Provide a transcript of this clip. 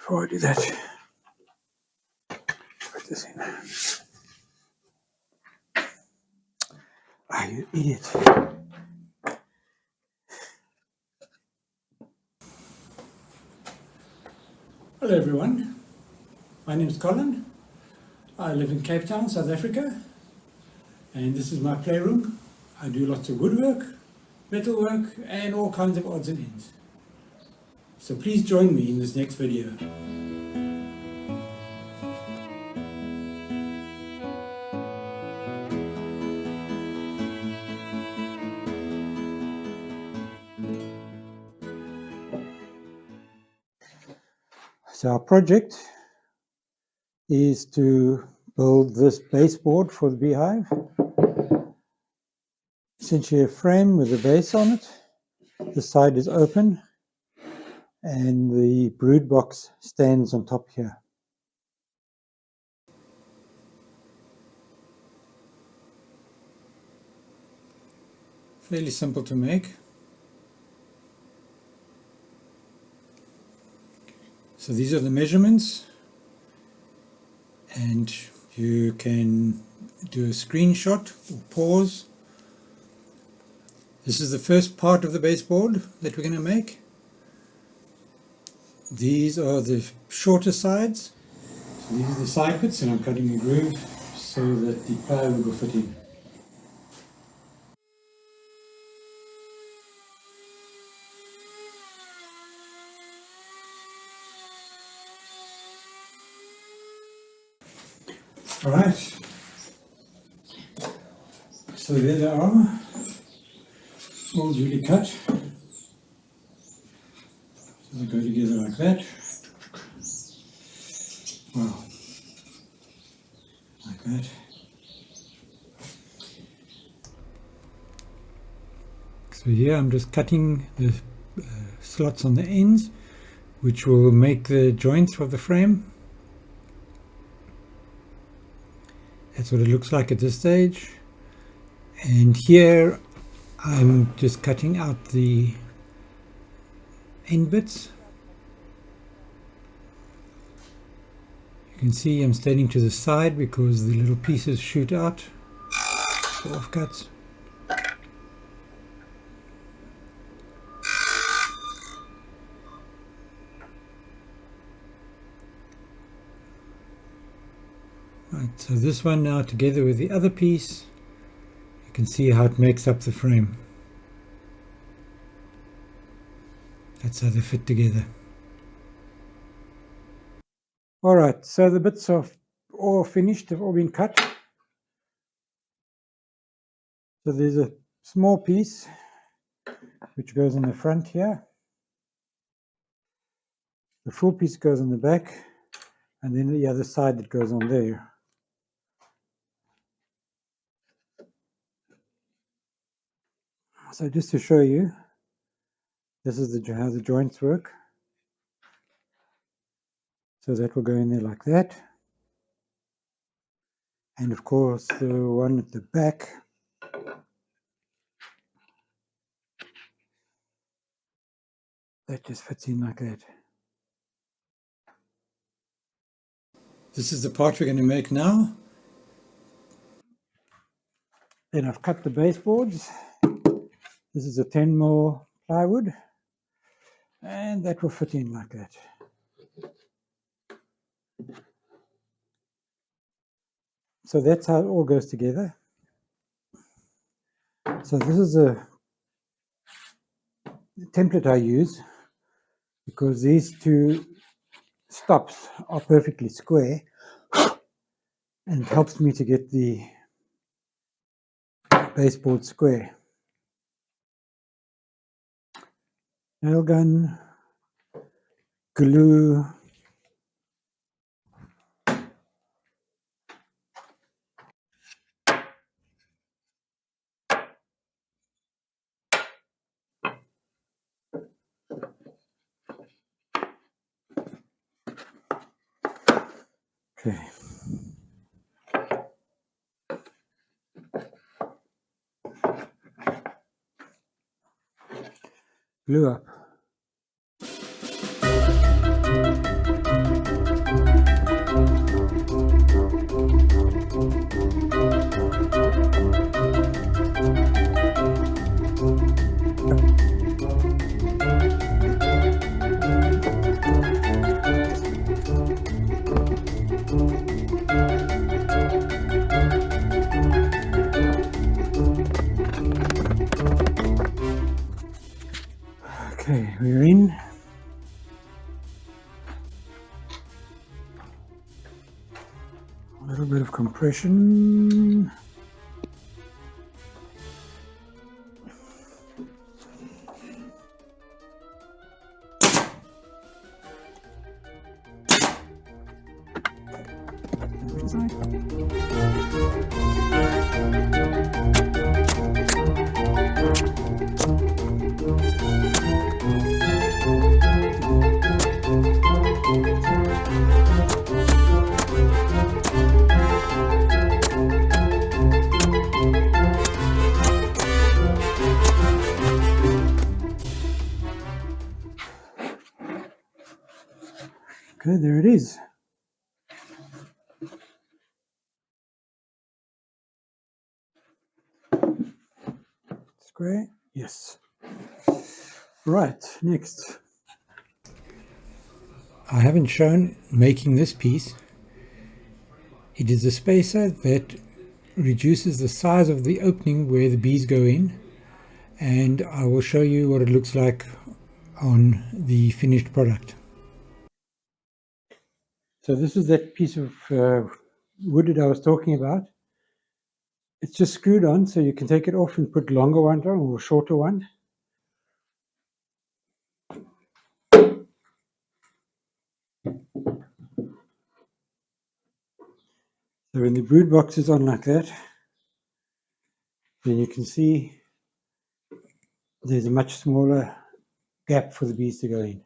Before I do that, put this in. Ah, you idiot. Hello everyone, my name is Colin. I live in Cape Town, South Africa, and this is my playroom. I do lots of woodwork, metalwork, and all kinds of odds and ends. So please join me in this next video. So our project is to build this baseboard for the Beehive. Essentially a frame with a base on it. The side is open and the brood box stands on top here. Fairly simple to make. So these are the measurements, and you can do a screenshot or pause. This is the first part of the baseboard that we're going to make. These are the shorter sides. So these are the side bits, and I'm cutting a groove so that the plywood will fit in. Alright, so there they are, all duly cut. So they go together like that. Wow, like that. So here I'm just cutting the slots on the ends, which will make the joints for the frame. That's what it looks like at this stage. And here I'm just cutting out the end bits. You can see I'm standing to the side because the little pieces shoot out, the offcuts. Right, so this one now together with the other piece, you can see how it makes up the frame. That's how they fit together. Alright, so the bits are all finished, they've all been cut. So there's a small piece which goes in the front here. The full piece goes on the back, and then the other side that goes on there. So just to show you, this is how the joints work. So that will go in there like that. And of course the one at the back that just fits in like that. This is the part we're going to make now. Then I've cut the baseboards. This is a 10mm plywood, and that will fit in like that. So that's how it all goes together. So this is a template I use because these two stops are perfectly square, and it helps me to get the baseboard square. Nail gun, glue, okay. Glue up. Okay, we're in. A little bit of compression. Inside. Okay, there it is. Square, yes. Right, next. I haven't shown making this piece. It is a spacer that reduces the size of the opening where the bees go in, and I will show you what it looks like on the finished product. So this is that piece of wood that I was talking about. It's just screwed on, so you can take it off and put longer one on or a shorter one. So when the brood box is on like that, then you can see there's a much smaller gap for the bees to go in.